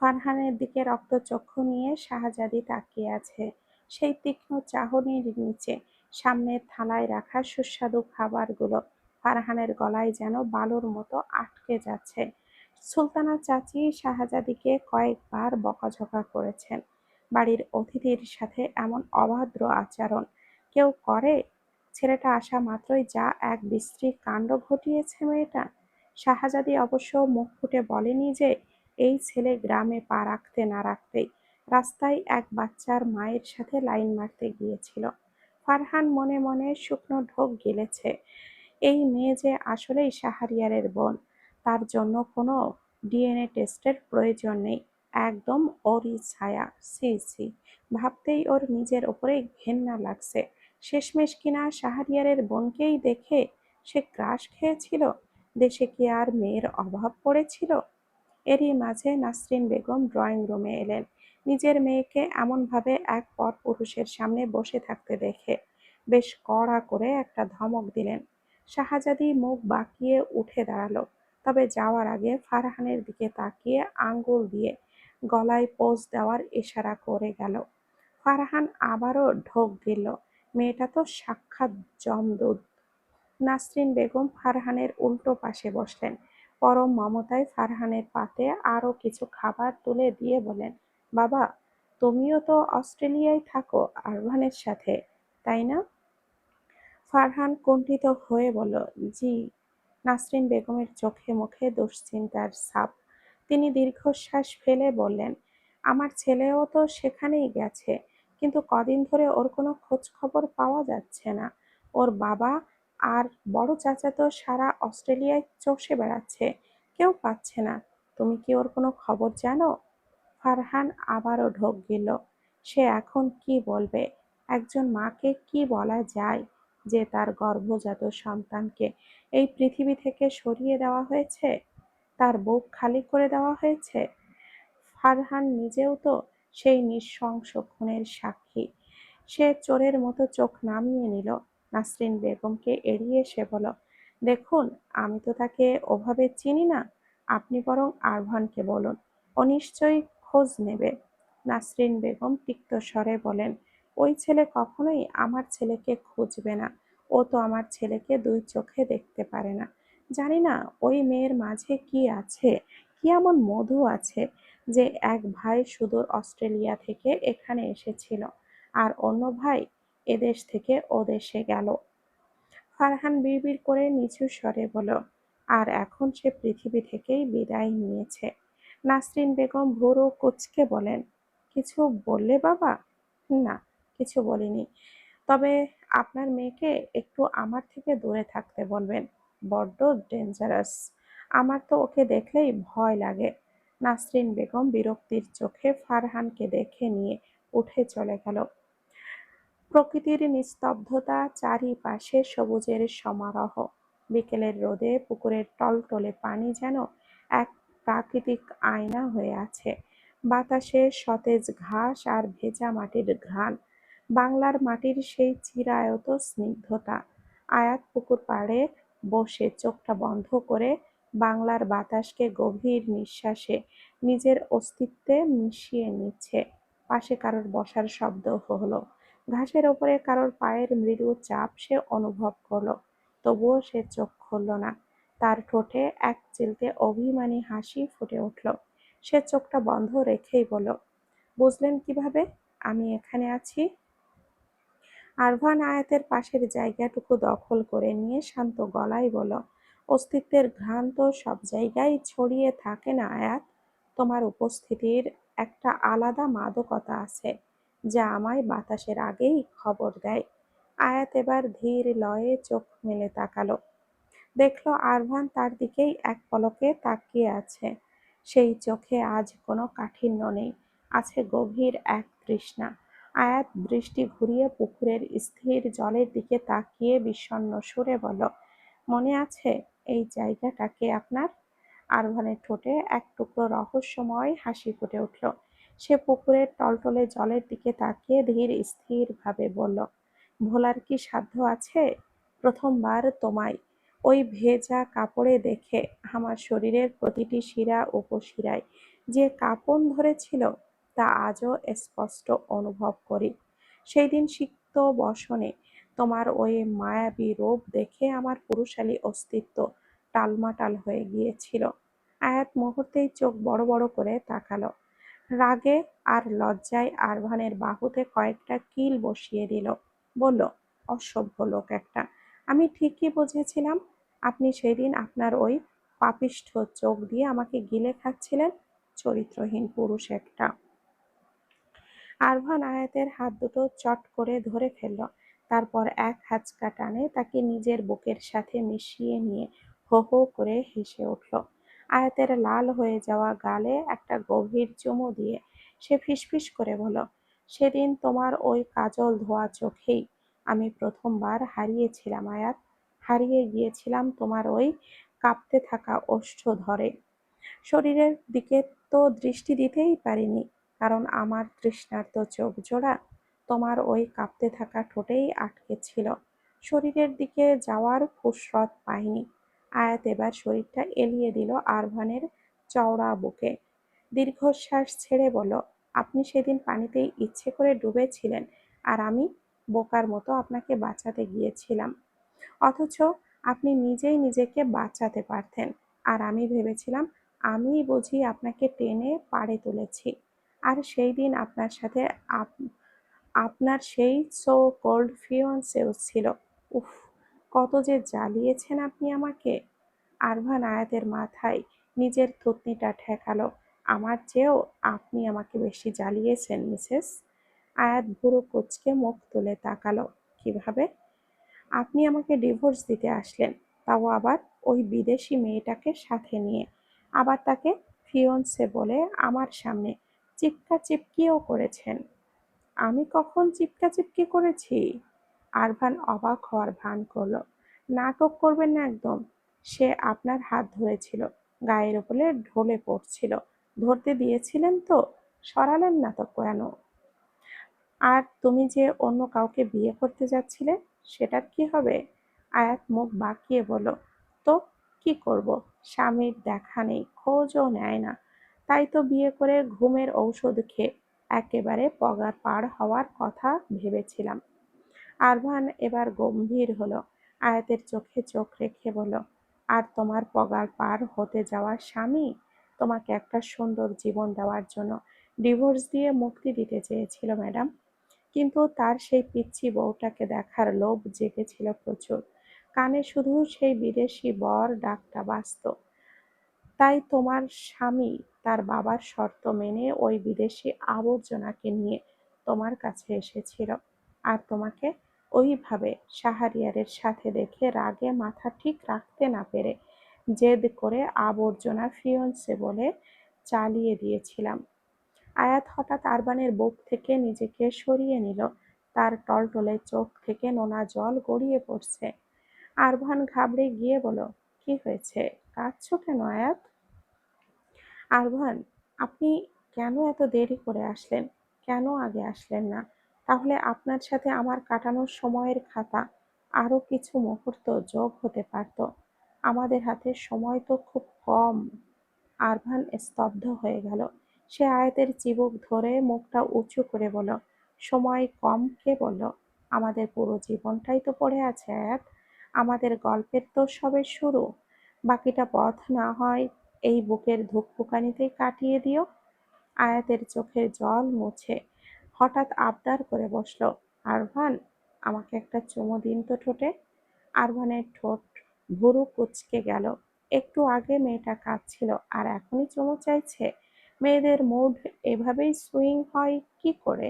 ফারহানের দিকে রক্তচক্ষু নিয়ে শাহজাদি তাকিয়ে আছে। সেই তীক্ষ্ণ চাহনির নিচে সামনের থালায় রাখা সুস্বাদু খাবারগুলো ফারহানের গলায় যেন বালুর মতো আটকে যাচ্ছে। সুলতানা চাচি শাহজাদিকে কয়েকবার বকাঝকা করেছেন। বাড়ির অতিথির সাথে এমন অভদ্র আচরণ কেউ করে? ছেলেটা আসা মাত্রই যা এক বিশ্রী কাণ্ড ঘটিয়েছে মেয়েটা। শাহজাদি অবশ্য মুখ ফুটে বলেনি যে এই ছেলে গ্রামে পা রাখতে না রাখতেই রাস্তায় এক বাচ্চার মায়ের সাথে লাইন মারতে গিয়েছিল। ফারহান মনে মনে শুকনো ঢোক গিলেছে। এই মেয়ে যে আসলেই শাহরিয়ারের বোন, তার জন্য কোনো ডিএনএ টেস্টের প্রয়োজন নেই। একদম ওরই ছায়া। ছি ছি, ভাবতেই ওর নিজের ওপরে ঘেন্না লাগছে। শেষমেশ কিনা শাহরিয়ারের বোনকেই দেখে সে ক্রাশ খেয়েছিল। দেশে কি আর মেয়ের অভাব পড়েছিল? এরই মাঝে নাসরিন বেগম ড্রয়িং রুমে এলেন। নিজের মেয়েকে এমনভাবে এক পরপুরুষের সামনে বসে থাকতে দেখে বেশ কড়া করে একটা ধমক দিলেন। শাহজাদি মুখ বাঁকিয়ে উঠে দাঁড়ালো, তবে যাওয়ার আগে ফারহানের দিকে তাকিয়ে আঙ্গুল দিয়ে গলায় পোজ দেওয়ার ইশারা করে গেল। ফারহান আবারও ঢোক গিলল। মেয়েটা তো সাক্ষাৎ জমদূত। নাসরিন বেগম ফারহানের উল্টো পাশে বসলেন। পরম মমতায় ফারহানের পাতে আরো কিছু খাবার তুলে দিয়ে বলেন, বাবা, তুমিও তো অস্ট্রেলিয়ায় থাকো আরভানের সাথে, তাই না? ফারহান কুণ্ঠিত হয়ে বলল, জি। নাসরিন বেগমের চোখে মুখে দুশ্চিন্তার ছাপ। তিনি দীর্ঘশ্বাস ফেলে বললেন, আমার ছেলেও তো সেখানেই গেছে, কিন্তু কদিন ধরে ওর কোনো খোঁজ খবর পাওয়া যাচ্ছে না। ওর বাবা আর বড় চাচা তো সারা অস্ট্রেলিয়ায় চষে বেড়াচ্ছে, কেউ পাচ্ছে না। তুমি কি ওর কোনো খবর জানো? ফারহান আবারও ঢোক গিলল। সে এখন কি বলবে? একজন মাকে কি বলা যায় যে তার গর্ভজাত সন্তানকে এই পৃথিবী থেকে সরিয়ে দেওয়া হয়েছে, তার বুক খালি করে দেওয়া হয়েছে? ফারহান নিজেও তো সেই নৃশংস খুনের সাক্ষী। সে চোরের মতো চোখ নামিয়ে নিল। নাসরিন বেগমকে এড়িয়ে সে বলল, দেখুন, আমি তো তাকে ওভাবে চিনি না। আপনি বরং আরভানকে বলুন, ও নিশ্চয়ই খোঁজ নেবে। নাসরিন বেগম তিক্ত স্বরে বলেন, ওই ছেলে কখনোই আমার ছেলেকে খুঁজবে না। ও তো আমার ছেলেকে দুই চোখে দেখতে পারে না। জানি না ওই মেয়ের মাঝে কি আছে, কি এমন মধু আছে যে এক ভাই সুদূর অস্ট্রেলিয়া থেকে এখানে এসেছিল, আর অন্য ভাই এদেশ থেকে ও দেশে গেল। ফারহান বিড়বিড় করে নিচু স্বরে বলল, আর এখন সে পৃথিবী থেকেই বিদায় নিয়েছে। নাসরিন বেগম ভুরু কুঁচকে বলেন, কিছু বললে বাবা? না, কিছু বলিনি। তবে আপনার মেয়েকে একটু আমার থেকে দূরে থাকতে বলবেন। বড্ড ডেঞ্জারাস। আমার তো ওকে দেখলেই ভয় লাগে। নাসরিন বেগম বিরক্তির চোখে ফারহানকে দেখে নিয়ে উঠে চলে গেল। প্রকৃতির নিস্তব্ধতা, চারিপাশে সবুজের সমারোহ। বিকেলের রোদে পুকুরের টলটলে পানি যেন এক প্রাকৃতিক আয়না হয়ে আছে। বাতাসে সতেজ ঘাস আর ভেজা মাটির ঘ্রাণ। বাংলার মাটির সেই চিরায়ত স্নিগ্ধতা। আয়াত পুকুর পাড়ে বসে চোখটা বন্ধ করে বাংলার বাতাসকে গভীর নিঃশ্বাসে নিজের অস্তিত্বে মিশিয়ে নিচ্ছে। পাশে কারোর বসার শব্দ হলো। ঘাসের ওপরে কারোর পায়ের মৃদু চাপ সে অনুভব করলো। তবুও সে চোখ খুলল না। তার ঠোঁটে এক চিলতে অভিমানী হাসি ফুটে উঠল। সে চোখটা বন্ধ রেখেই বলল, বুঝলেন কিভাবে আমি এখানে আছি? আরভান আয়াতের পাশের জায়গাটুকু দখল করে নিয়ে শান্ত গলায় বলল, অস্তিত্বের ঘ্রাণ তো সব জায়গায় ছড়িয়ে থাকে না আয়াত। তোমার উপস্থিতির একটা আলাদা মাদকতা আছে, যা আমায় বাতাসের আগেই খবর দেয়। আয়াত এবার ধীর লয়ে চোখ মেলে তাকালো। দেখল আরভান তার দিকেই এক পলকে তাকিয়ে আছে। সেই চোখে আজ কোনো কাঠিন্য নেই, আছে গভীর এক তৃষ্ণা। আয়াত দৃষ্টি ঘুরিয়ে পুকুরের স্থির জলের দিকে তাকিয়ে বিষণ্ণ সুরে বলল, মনে আছে এই জায়গাটাকে আপনার? আরভানের ঠোঁটে এক টুকরো রহস্যময় হাসি ফুটে উঠল। সে পুকুরের টলটলে জলের দিকে তাকিয়ে ধীর স্থির ভাবে বলল, ভোলার কি সাধ্য আছে? প্রথমবার তোমায় ওই ভেজা কাপড়ে দেখে আমার শরীরের প্রতিটি শিরা উপশিরায় যে কাঁপন ধরেছিল তা আজও স্পষ্ট অনুভব করি। সেই দিন সিক্ত বসনে তোমার ওই মায়াবী রূপ দেখে আমার পুরুষালী অস্তিত্ব টালমাটাল হয়ে গিয়েছিল। আয়াত মুহূর্তেই চোখ বড় বড় করে তাকালো। রাগে আর লজ্জায় আরভানের বাহুতে কয়েকটা কিল বসিয়ে দিল। বলল, অসভ্য লোক একটা। আমি ঠিকই বুঝেছিলাম আপনি সেদিন আপনার ওই পাপিষ্ঠ চোখ দিয়ে আমাকে গিলে খাচ্ছিলেন। চরিত্রহীন পুরুষ একটা। আরভান আয়াতের হাত দুটো চট করে ধরে ফেলল। তারপর এক হ্যাচকা টানে তাকে নিজের বুকের সাথে মিশিয়ে নিয়ে হো হো করে হেসে উঠল। আয়াতের লাল হয়ে যাওয়া গালে একটা গভীর চুমু দিয়ে সে ফিসফিস করে বলল, সেদিন তোমার ওই কাজল ধোয়া চোখেই আমি প্রথমবার হারিয়েছিলাম আয়াত। হারিয়ে গিয়েছিলাম তোমার ওই কাঁপতে থাকা ওষ্ঠ ধরে। শরীরের দিকে তো দৃষ্টি দিতেই পারিনি, কারণ আমার তৃষ্ণার্ত চোখ জোড়া তোমার ওই কাঁপতে থাকা ঠোঁটেই আটকে ছিল। শরীরের দিকে যাওয়ার ফুসরত পাইনি। আয়াত এবার শরীরটা এলিয়ে দিল আরভানের চওড়া বুকে। দীর্ঘশ্বাস ছেড়ে বলল, আপনি সেদিন পানিতেই ইচ্ছে করে ডুবেছিলেন, আর আমি বোকার মতো আপনাকে বাঁচাতে গিয়েছিলাম। অথচ আপনি নিজেই নিজেকে বাঁচাতে পারতেন, আর আমি ভেবেছিলাম আমিই বুঝি আপনাকে টেনে পাড়ে তুলেছি। আর সেই দিন আপনার সাথে আপনার সেই সো কল্ড ফিয়ন্সেও ছিল। উফ, কত যে জ্বালিয়েছেন আপনি আমাকে। আরভান আয়াতের মাথায় নিজের থুতনিটা ঠেকালো। আমার চেয়েও আপনি আমাকে বেশি জ্বালিয়েছেন মিসেস। আয়াত ভুরু কুঁচকে মুখ তুলে তাকালো। কিভাবে? আপনি আমাকে ডিভোর্স দিতে আসলেন, তাও আবার ওই বিদেশি মেয়েটাকে সাথে নিয়ে। আবার তাকে ফিয়ন্সে বলে আমার সামনে চিপকা চিপকিও করেছেন। আমি কখন চিপকা চিপকি করেছি? আরভান অবাক হওয়ার ভান করল। নাটক করবেন না একদম। সে আপনার হাত ধরেছিল, গায়ের উপরে ঢলে পড়ছিল। ধরতে দিয়েছিলেন তো? সরালেন না তো কেন? আর তুমি যে অন্য কাউকে বিয়ে করতে যাচ্ছিলে, সেটার কি হবে? আয়াত মুখ বাঁকিয়ে বলল, তো কি করব? স্বামীর দেখা নেই, খোঁজও নেয় না। তাই তো বিয়ে করে ঘুমের ঔষধ খেয়ে একেবারে পগার পার হওয়ার কথা ভেবেছিলাম। আরভান এবার গম্ভীর হলো। আয়াতের চোখে চোখ রেখে বলল, আর তোমার পগার পার হতে যাওয়া স্বামী তোমাকে একটা সুন্দর জীবন দেওয়ার জন্য ডিভোর্স দিয়ে মুক্তি দিতে চেয়েছিল ম্যাডাম। কিন্তু তার সেই পিচ্চি বউটাকে দেখার লোভ জেগেছিল প্রচুর। কানে শুধু সেই বিদেশি বর ডাকটা বাজত। তাই তোমার স্বামী তার বাবার শর্ত মেনে ওই বিদেশি আবর্জনাকে নিয়ে তোমার কাছে এসেছিল। আর তোমাকে ওইভাবে শাহরিয়ারের সাথে দেখে রাগে মাথা ঠিক রাখতে না পেরে জেদ করে আবর্জনা ফিয়ন্সে বলে চালিয়ে দিয়েছিলাম। আয়াত হঠাৎ আরবানের বুক থেকে নিজেকে সরিয়ে নিল। তার টলটলে চোখ থেকে নোনা জল গড়িয়ে পড়ছে। আরভান ঘাবড়ে গিয়ে বলল, কি হয়েছে? কাঁদছো কেন আয়াত? আরভান, আপনি কেন এত দেরি করে আসলেন? কেন আগে আসলেন না? তাহলে আপনার সাথে আমার কাটানোর সময়ের খাতা আরো কিছু মুহূর্ত যোগ হতে পারত। আমাদের হাতে সময় তো খুব কম। আরভান স্তব্ধ হয়ে গেল। সে আয়াতের চিবুক ধরে মুখটা উঁচু করে বলল, সময় কম কে বলল? আমাদের পুরো জীবনটাই তো পড়ে আছে আয়াত। আমাদের গল্পের তো সবে শুরু। বাকিটা পথ না হয় এই বুকের ধুকপুকানিতেই কাটিয়ে দিও। আয়াতের চোখের জল মুছে হঠাৎ আবদার করে বসল, আরভান, আমাকে একটা চুমু দিন তো ঠোঁটে। আরভানের ঠোঁট ভুরু কুঁচকে গেল। একটু আগে মেয়েটা কাঁদছিল, আর এখনই চুমু চাইছে? মেয়েদের মুড এভাবেই সুইং হয় কি করে?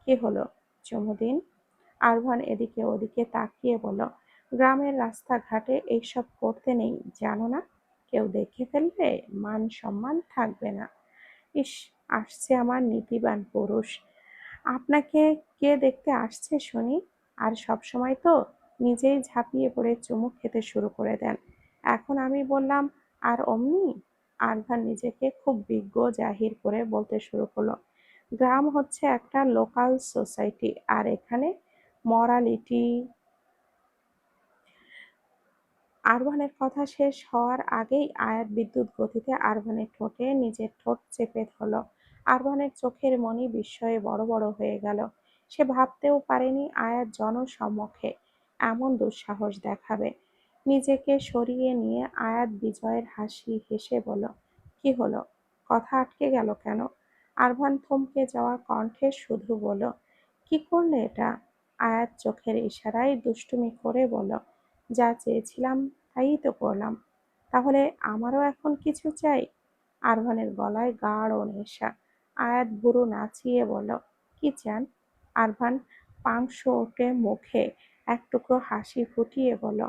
কি হলো, চুমু দিন। আরভান এদিকে ওদিকে তাকিয়ে বলল, গ্রামের রাস্তাঘাটে এইসব করতে নেই, জানো না? কেউ দেখে ফেললে মান সম্মান থাকবে না। ইস, আসছে আমার নীতিবান পুরুষ। আপনাকে কে দেখতে আসছে শুনি? আর সবসময় তো নিজেই ঝাঁপিয়ে পড়ে চুমু খেতে শুরু করে দেন। এখন আমি বললাম আর অমনি? আরভান নিজেকে খুব বিজ্ঞ জাহির করে বলতে শুরু করলো, গ্রাম হচ্ছে একটা লোকাল সোসাইটি, আর এখানে মরালিটি আরভানের কথা শেষ হওয়ার আগেই আয়াত বিদ্যুৎ গতিতে আরভানের ঠোঁটে নিজের ঠোঁট চেপে ধরল। আরভানের চোখের মনি বিস্ময়ে বড় বড় হয়ে গেল। সে ভাবতেও পারেনি আয়াত জনসম্মুখে এমন দুঃসাহস দেখাবে। নিজেকে সরিয়ে নিয়ে আয়াত বিজয়ের হাসি হেসে বলল, কি হলো? কথা আটকে গেল কেন? আরভান থমকে যাওয়া কণ্ঠে শুধু বলল, কি করলে এটা? আয়াত চোখের ইশারায় দুষ্টুমি করে বলল, যা চেয়েছিলাম তাই তো করলাম। তাহলে আমারও এখন কিছু চাই? আরভানের গলায় গাঢ় নেশা। আয়াত ভুরু নাচিয়ে বলল, কি চান? আরভান পাংশু ওঠে মুখে এক টুকরো হাসি ফুটিয়ে বলল,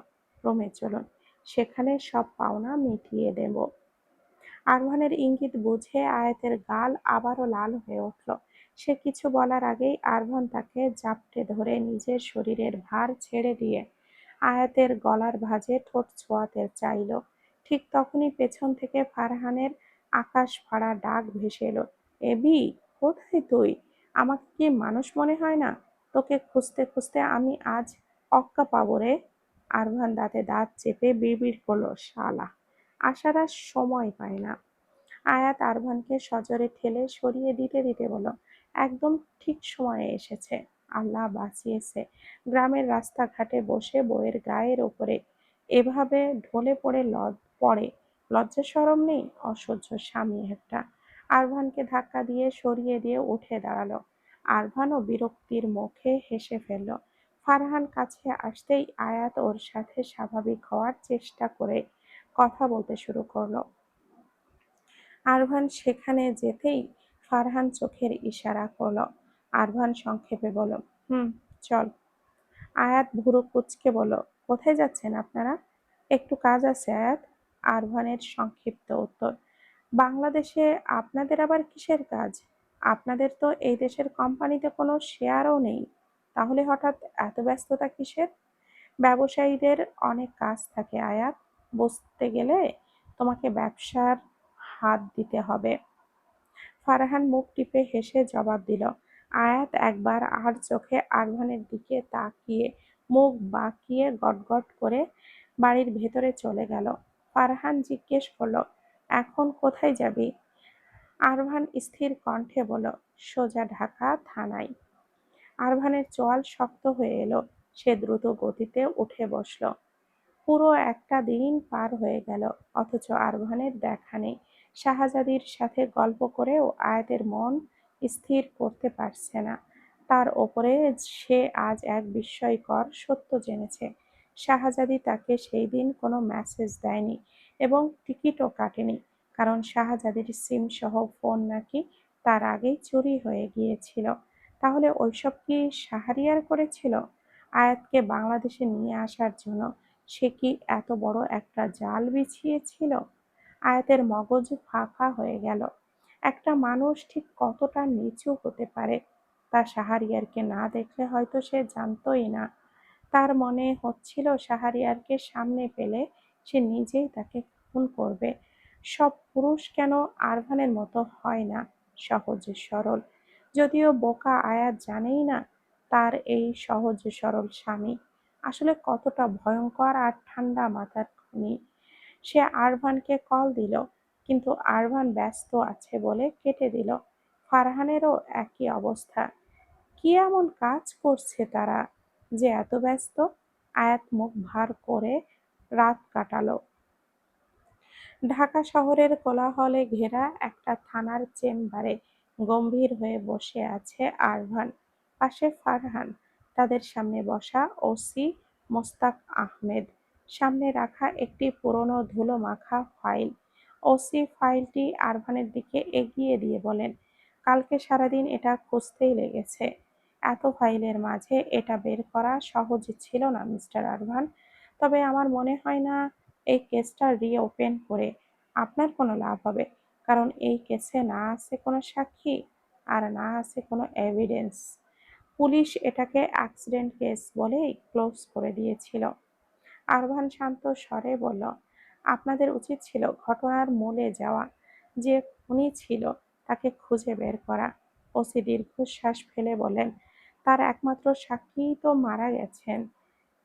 রোমে চলুন, সেখানে সব পাওনা মিটিয়ে দেব। আরমানের ইঙ্গিত বুঝে আয়াতের গাল আবারও লাল হয়ে উঠল। সে কিছু বলার আগেই আরমান তাকে জাপটে ধরে নিজের শরীরের ভার ছেড়ে দিয়ে আয়াতের গলার ভাঁজে ঠোঁট ছোঁয়াতে চাইল। ঠিক তখনই পেছন থেকে ফারহানের আকাশ ফাড়া ডাক ভেসে এলো, এবি, কোথায় তুই? আমাকে কি মানুষ মনে হয় না? তোকে খুঁজতে খুঁজতে আমি আজ অক্কা পাবো রে। আরভান দাঁতে দাঁত চেপে বিড়বিড় করলো, শালা আসার আর সময় পায় না। আয়াত আরভানকে সজোরে ঠেলে সরিয়ে দিতে দিতে বলল, একদম ঠিক সময়ে এসেছে, আল্লাহ বাঁচিয়েছে। গ্রামের রাস্তাঘাটে বসে বউয়ের গায়ের ওপরে এভাবে ঢলে পড়ে লজ্জা শরম নেই? অসহ্য স্বামী একটা। আরভানকে ধাক্কা দিয়ে সরিয়ে দিয়ে উঠে দাঁড়ালো। আরভানও বিরক্তির মুখে হেসে ফেলল। ফারহান কাছে আসতেই আয়াত ওর সাথে স্বাভাবিক হওয়ার চেষ্টা করে কথা বলতে শুরু করলো। আরভান সেখানে যেতেই ফারহান চোখের ইশারা করল। আরভান সংক্ষেপে বলল, হুম, চল। আয়াত ভুরু কুঁচকে বলল, কোথায় যাচ্ছেন আপনারা? একটু কাজ আছে আয়াত। আরভানের সংক্ষিপ্ত উত্তর, বাংলাদেশে আপনাদের আবার কিসের কাজ? আপনাদের তো এই দেশের কোম্পানিতে কোনো শেয়ারও নেই। তাহলে হঠাৎ এত ব্যস্ততা কিসের? ব্যবসায়ীদের অনেক কাজ থাকে আয়াত, বুঝতে গেলে তোমাকে ব্যবসার হাত দিতে হবে। ফারহান মুখ টিপে হেসে জবাব দিল। আয়াত একবার আর চোখে আরভানের দিকে তাকিয়ে মুখ বাঁকিয়ে গটগট করে বাড়ির ভেতরে চলে গেল। ফারহান জিজ্ঞেস করলো, এখন কোথায় যাবি? আরভান স্থির কণ্ঠে বলল, সোজা ঢাকা থানায়। আরভানের চোয়াল শক্ত হয়ে এলো। সে দ্রুত গতিতে উঠে বসল। পুরো একটা দিন পার হয়ে গেল, অথচ আরভানের দেখা নেই। শাহজাদীর সাথে গল্প করেও আয়াতের মন স্থির করতে পারছে না। তার ওপরে সে আজ এক বিস্ময়কর সত্য জেনেছে। শাহজাদী তাকে সেই দিন কোনো মেসেজ দেয়নি এবং টিকিটও কাটেনি, কারণ শাহজাদীর সিম সহ ফোন নাকি তার আগেই চুরি হয়ে গিয়েছিল। তাহলে ওইসব কি শাহরিয়ার করেছিল আয়াতকে বাংলাদেশে নিয়ে আসার জন্য? সে কি এত বড় একটা জাল বিছিয়েছিল? আয়াতের মগজ ফাঁকা হয়ে গেল। একটা মানুষ ঠিক কতটা নিচু হতে পারে তা শাহরিয়ারকে না দেখলে হয়তো সে জানতই না। তার মনে হচ্ছিল শাহরিয়ারকে সামনে পেলে সে নিজেই তাকে খুন করবে। সব পুরুষ কেন আরভানের মতো হয় না সহজ সরল? যদিও বোকা আয়াত জানেই না তার এই সহজ সরল স্বামী আসলে কতটা ভয়ঙ্কর আর ঠান্ডা মাথার খুনি। সে আরভানকে কল দিল, কিন্তু আরভান ব্যস্ত আছে বলে কেটে দিল। ফারহানেরও একই অবস্থা। কি এমন কাজ করছে তারা যে এত ব্যস্ত? আয়াত মুখ ভার করে রাত কাটালো। ঢাকা শহরের কোলাহলে ঘেরা একটা থানার চেম্বারে গম্ভীর হয়ে বসে আছে আরভান, পাশে ফারহান, তাদের সামনে বসা ওসি মোস্তাক আহমেদ, সামনে রাখা একটি পুরনো ধুলো মাখা ফাইল। ওসি ফাইলটি আরভানের দিকে এগিয়ে দিয়ে বলেন, কালকে সারাদিন এটা খুঁজতেই লেগেছে। এত ফাইলের মাঝে এটা বের করা সহজ ছিল না মিস্টার আরভান। তবে আমার মনে হয় না এই কেসটা রিওপেন করে আপনার কোনো লাভ হবে, কারণ এই কেসে না আছে কোনো সাক্ষী আর না আছে কোনো এভিডেন্স। পুলিশ এটাকে অ্যাক্সিডেন্ট কেস বলেই ক্লোজ করে দিয়েছিল। আরভান শান্ত স্বরে বলল, আপনাদের উচিত ছিল ঘটনার মূলে যাওয়া, যে খুনি ছিল তাকে খুঁজে বের করা। ওসি দীর্ঘশ্বাস ফেলে বলেন, তার একমাত্র সাক্ষীই তো মারা গেছেন।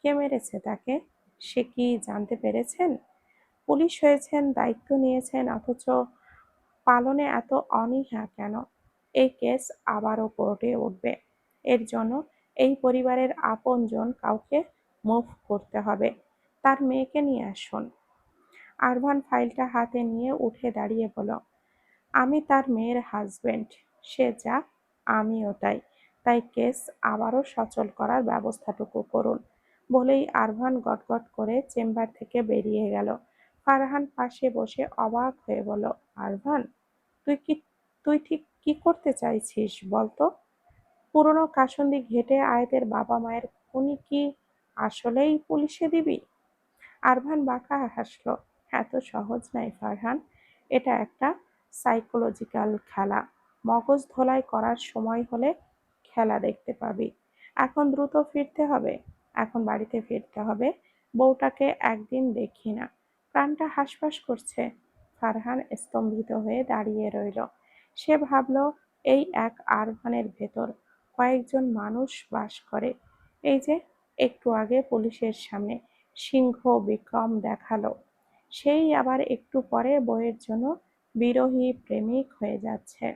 কে মেরেছে তাকে সে কি জানতে পেরেছেন? পুলিশ হয়েছেন, দায়িত্ব নিয়েছেন, অথচ পালনে এত অনীহা কেন? এই কেস আবারও কোর্টে উঠবে। এর জন্য এই পরিবারের আপনজন কাউকে মুভ করতে হবে। তার মেয়েকে নিয়ে আসুন। আরভান ফাইলটা হাতে নিয়ে উঠে দাঁড়িয়ে বলল, আমি তার মেয়ের হাজবেন্ড। সে যা, আমিও তাই। তাই কেস আবারও সচল করার ব্যবস্থাটুকু করুন। বলেই আরভান গটগট করে চেম্বার থেকে বেরিয়ে গেল। ফারহান পাশে বসে অবাক হয়ে বলল, আরভান, তুই কি তুই ঠিক কি করতে চাইছিস বলতো? পুরনো কাসুন্দি ঘেঁটে আয়াতের বাবা মায়ের খুনি কি আসলেই পুলিশে দিবি? আরভান বাঁকা হাসল। এত সহজ নয় ফারহান। এটা একটা সাইকোলজিক্যাল খেলা। মগজ ধোলাই করার সময় হলে খেলা দেখতে পাবি। এখন দ্রুত ফিরতে হবে। এখন বাড়িতে ফিরতে হবে। বউটাকে একদিন দেখি না। প্রাণটা হাঁসফাঁস করছে। ফারহান স্তম্ভিত হয়ে দাঁড়িয়ে রইল। সে ভাবল, এই এক আরভানের ভেতর কয়েকজন মানুষ বাস করে। এই যে একটু আগে পুলিশের সামনে সিংহ বিক্রম দেখালো, সেই আবার একটু পরে বইয়ের জন্য বিরহী প্রেমিক হয়ে যাচ্ছে।